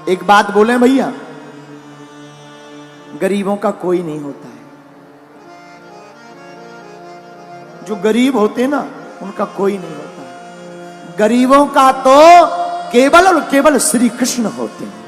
एक बात बोले भैया, गरीबों का कोई नहीं होता है। जो गरीब होते ना उनका कोई नहीं होता है। गरीबों का तो केवल और केवल श्री कृष्ण होते हैं।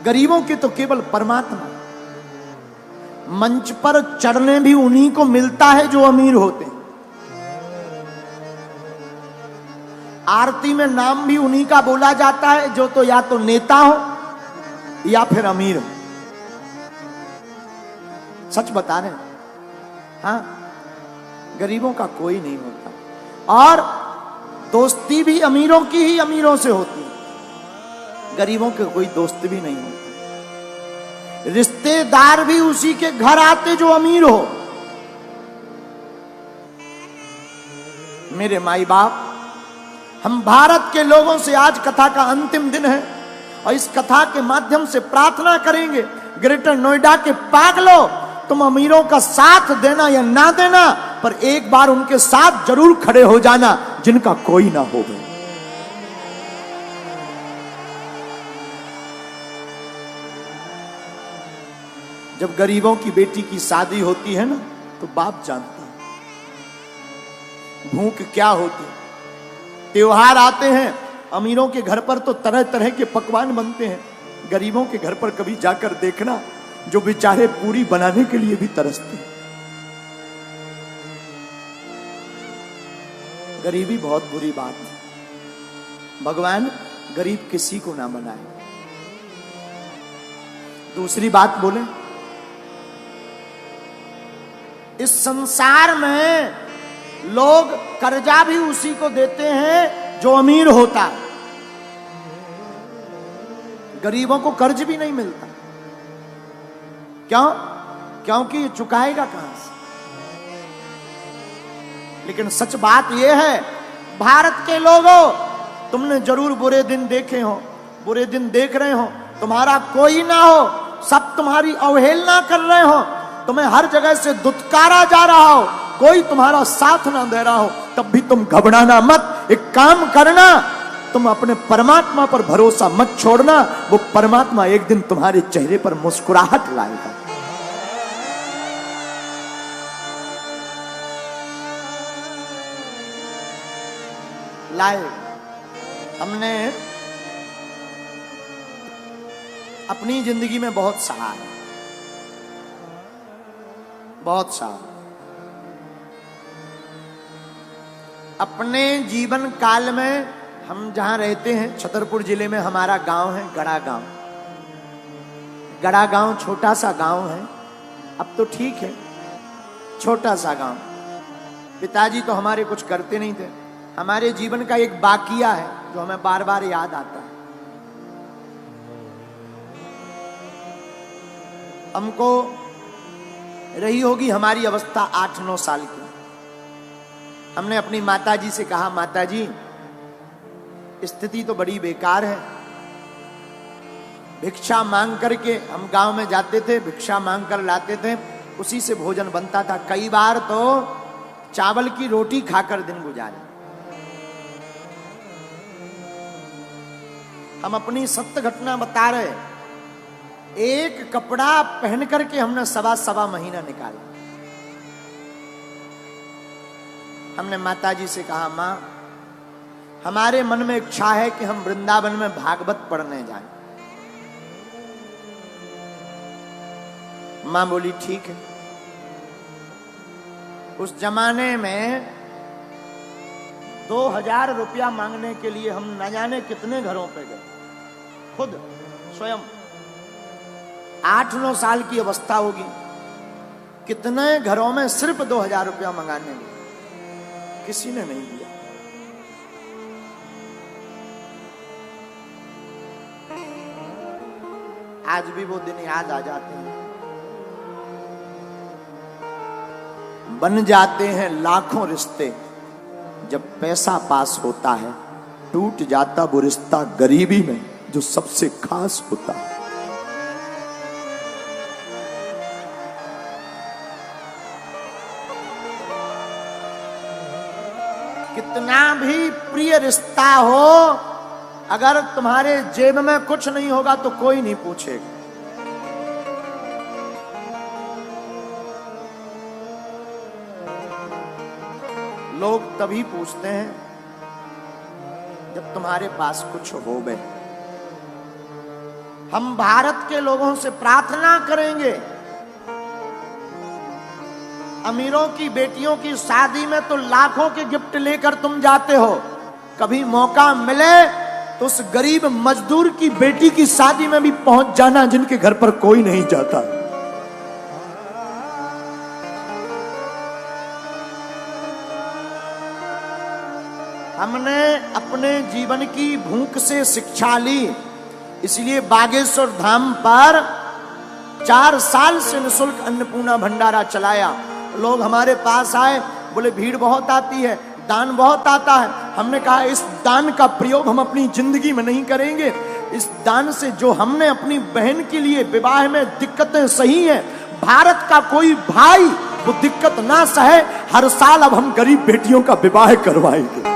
गरीबों के तो केवल परमात्मा। मंच पर चढ़ने भी उन्हीं को मिलता है जो अमीर होते हैं। आरती में नाम भी उन्हीं का बोला जाता है जो तो या तो नेता हो या फिर अमीर हो। सच बता रहे हैं। हाँ, गरीबों का कोई नहीं होता। और दोस्ती भी अमीरों की ही अमीरों से होती है। गरीबों के कोई दोस्त भी नहीं होता। रिश्तेदार भी उसी के घर आते जो अमीर हो। मेरे माई बाप, हम भारत के लोगों से आज कथा का अंतिम दिन है और इस कथा के माध्यम से प्रार्थना करेंगे, ग्रेटर नोएडा के पागलों, तुम अमीरों का साथ देना या ना देना, पर एक बार उनके साथ जरूर खड़े हो जाना जिनका कोई ना हो। जब गरीबों की बेटी की शादी होती है ना, तो बाप जानता है भूख क्या होती। त्योहार आते हैं, अमीरों के घर पर तो तरह तरह के पकवान बनते हैं। गरीबों के घर पर कभी जाकर देखना, जो बेचारे पूरी बनाने के लिए भी तरसते हैं। गरीबी बहुत बुरी बात है। भगवान गरीब किसी को ना बनाए। दूसरी बात बोले, इस संसार में लोग कर्जा भी उसी को देते हैं जो अमीर होता है। गरीबों को कर्ज भी नहीं मिलता। क्यों? क्योंकि ये चुकाएगा कहां से। लेकिन सच बात यह है, भारत के लोगों, तुमने जरूर बुरे दिन देखे हो, बुरे दिन देख रहे हो। तुम्हारा कोई ना हो, सब तुम्हारी अवहेलना कर रहे हो, तुम्हें हर जगह से दुत्कारा जा रहा हो, कोई तुम्हारा साथ ना दे रहा हो, तब भी तुम घबराना मत। एक काम करना, तुम अपने परमात्मा पर भरोसा मत छोड़ना। वो परमात्मा एक दिन तुम्हारे चेहरे पर मुस्कुराहट लाएगा। लाए। हमने अपनी जिंदगी में बहुत सहा है, बहुत सहा। अपने जीवन काल में हम जहां रहते हैं, छतरपुर जिले में हमारा गांव है गड़ा गांव। गड़ा गांव छोटा सा गांव है, अब तो ठीक है, छोटा सा गांव। पिताजी तो हमारे कुछ करते नहीं थे। हमारे जीवन का एक बाकिया है जो हमें बार बार याद आता है। हमको रही होगी हमारी अवस्था 8-9 साल की। हमने अपनी माताजी से कहा, माताजी स्थिति तो बड़ी बेकार है। भिक्षा मांग करके हम गांव में जाते थे, भिक्षा मांग कर लाते थे, उसी से भोजन बनता था। कई बार तो चावल की रोटी खाकर दिन गुजारे। हम अपनी सत्य घटना बता रहे। एक कपड़ा पहन करके हमने सवा महीना निकाला। हमने माताजी से कहा, मां, हमारे मन में इच्छा है कि हम वृंदावन में भागवत पढ़ने जाएं। मां बोली, ठीक है। उस जमाने में 2000 रुपया मांगने के लिए हम न जाने कितने घरों पे गए, खुद स्वयं। 8-9 साल की अवस्था होगी, कितने घरों में सिर्फ 2000 रुपया मंगाने गए, किसी ने नहीं दिया। आज भी वो दिन याद आ जाते हैं। बन जाते हैं लाखों रिश्ते, जब पैसा पास होता है टूट जाता वो रिश्ता गरीबी में जो सबसे खास होता है। कितना भी प्रिय रिश्ता हो, अगर तुम्हारे जेब में कुछ नहीं होगा तो कोई नहीं पूछेगा। लोग तभी पूछते हैं जब तुम्हारे पास कुछ हो बे। हम भारत के लोगों से प्रार्थना करेंगे, अमीरों की बेटियों की शादी में तो लाखों के गिफ्ट लेकर तुम जाते हो, कभी मौका मिले तो उस गरीब मजदूर की बेटी की शादी में भी पहुंच जाना जिनके घर पर कोई नहीं जाता। हमने अपने जीवन की भूख से शिक्षा ली, इसलिए बागेश्वर धाम पर 4 साल से निःशुल्क अन्नपूर्णा भंडारा चलाया। लोग हमारे पास आए, बोले भीड़ बहुत आती है, दान बहुत आता है। हमने कहा इस दान का प्रयोग हम अपनी जिंदगी में नहीं करेंगे। इस दान से जो हमने अपनी बहन के लिए विवाह में दिक्कतें सही हैं, भारत का कोई भाई वो दिक्कत ना सहे, हर साल अब हम गरीब बेटियों का विवाह करवाएंगे।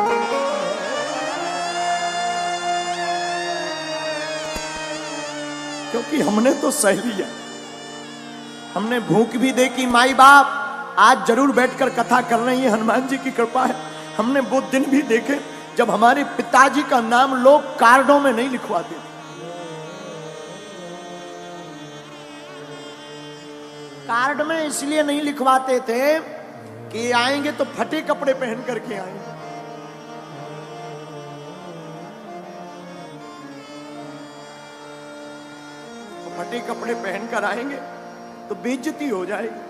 क्योंकि हमने तो सह लिया, हमने भूख भी देखी। माई बाप आज जरूर बैठकर कथा कर रही है, हनुमान जी की कृपा है। हमने वो दिन भी देखे जब हमारे पिताजी का नाम लोग कार्डों में नहीं लिखवाते थे। कार्ड में इसलिए नहीं लिखवाते थे कि आएंगे तो फटे कपड़े पहन करके आएंगे। तो फटे कपड़े पहनकर आएंगे तो बेइज्जती हो जाएगी।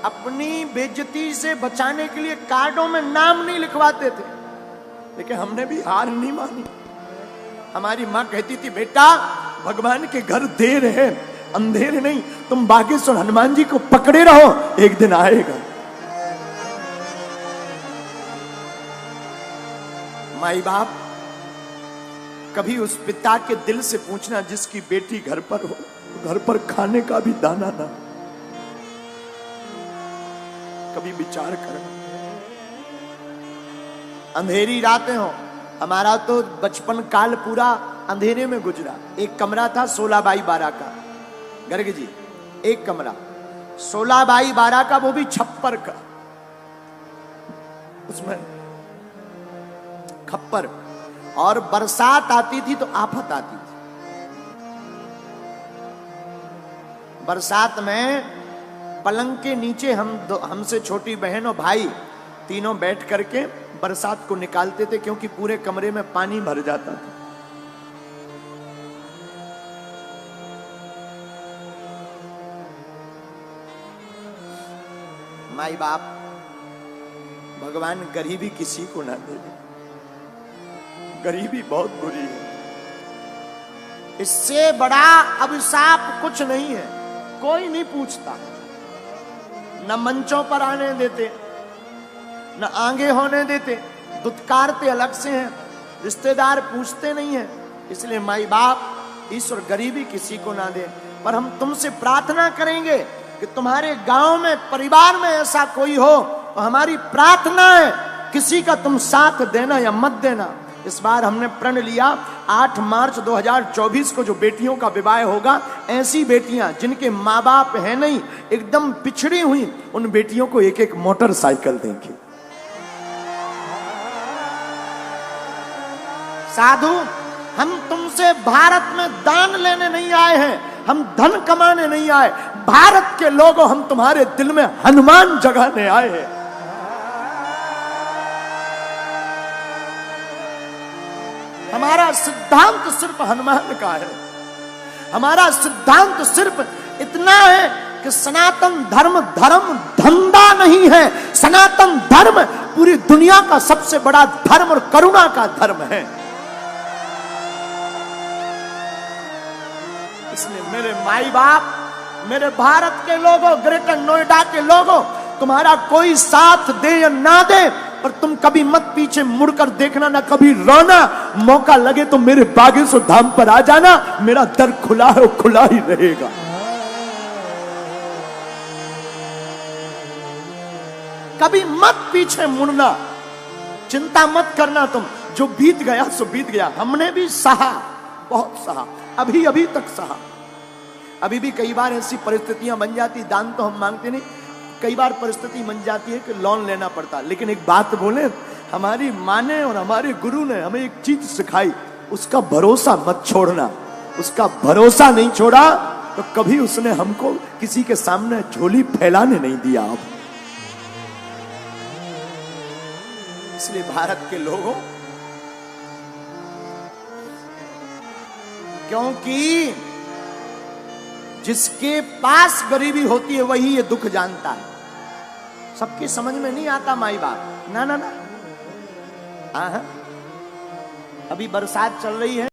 अपनी बेइज्जती से बचाने के लिए कार्डों में नाम नहीं लिखवाते थे, लेकिन हमने भी हार नहीं मानी। हमारी मां कहती थी बेटा भगवान के घर देर है अंधेर नहीं, तुम बागेश्वर हनुमान जी को पकड़े रहो, एक दिन आएगा। माई बाप कभी उस पिता के दिल से पूछना जिसकी बेटी घर पर हो, घर पर खाने का भी दाना ना, कभी विचार करना। अंधेरी रातें हो, हमारा तो बचपन काल पूरा अंधेरे में गुजरा। एक कमरा था 16 बाई 12 का, गर्ग जी एक कमरा 16 बाई 12 का, वो भी छप्पर का, उसमें खप्पर। और बरसात आती थी तो आफत आती थी। बरसात में पलंग के नीचे हमसे छोटी बहन और भाई तीनों बैठ करके बरसात को निकालते थे, क्योंकि पूरे कमरे में पानी भर जाता था। माई बाप भगवान गरीबी किसी को ना दे, गरीबी बहुत बुरी है। इससे बड़ा अभिशाप कुछ नहीं है। कोई नहीं पूछता, न मंचों पर आने देते, न आगे होने देते, दुत्कारते अलग से हैं, रिश्तेदार पूछते नहीं हैं। इसलिए माई बाप ईश्वर गरीबी किसी को ना दे। पर हम तुमसे प्रार्थना करेंगे कि तुम्हारे गांव में परिवार में ऐसा कोई हो तो हमारी प्रार्थना है किसी का तुम साथ देना या मत देना। इस बार हमने प्रण लिया 8 मार्च 2024 को जो बेटियों का विवाह होगा, ऐसी बेटियां जिनके माँ बाप है नहीं, एकदम पिछड़ी हुई, उन बेटियों को एक एक मोटरसाइकिल देंगे। साधु हम तुमसे भारत में दान लेने नहीं आए हैं, हम धन कमाने नहीं आए। भारत के लोगों हम तुम्हारे दिल में हनुमान जगाने आए हैं। हमारा सिद्धांत सिर्फ हनुमान का है। हमारा सिद्धांत सिर्फ इतना है कि सनातन धर्म धर्म धंधा नहीं है। सनातन धर्म पूरी दुनिया का सबसे बड़ा धर्म और करुणा का धर्म है। इसलिए मेरे माई बाप, मेरे भारत के लोगों, ग्रेटर नोएडा के लोगों, तुम्हारा कोई साथ दे या ना दे, पर तुम कभी मत पीछे मुड़कर देखना, ना कभी रोना। मौका लगे तो मेरे बागेश्वर धाम पर आ जाना, मेरा दर खुला है, वो खुला ही रहेगा। कभी मत पीछे मुड़ना। चिंता मत करना तुम, जो बीत गया सो बीत गया। हमने भी सहा, बहुत सहा, अभी अभी तक सहा। अभी भी कई बार ऐसी परिस्थितियां बन जाती, दान तो हम मांगते नहीं, कई बार परिस्थिति बन जाती है कि लोन लेना पड़ता। लेकिन एक बात बोले, हमारी माँ ने और हमारे गुरु ने हमें एक चीज सिखाई, उसका भरोसा मत छोड़ना। उसका भरोसा नहीं छोड़ा तो कभी उसने हमको किसी के सामने झोली फैलाने नहीं दिया। अब इसलिए भारत के लोगों, क्योंकि जिसके पास गरीबी होती है वही ये दुख जानता है। सबकी समझ में नहीं आता माई बाप, ना ना ना। हाँ, अभी बरसात चल रही है।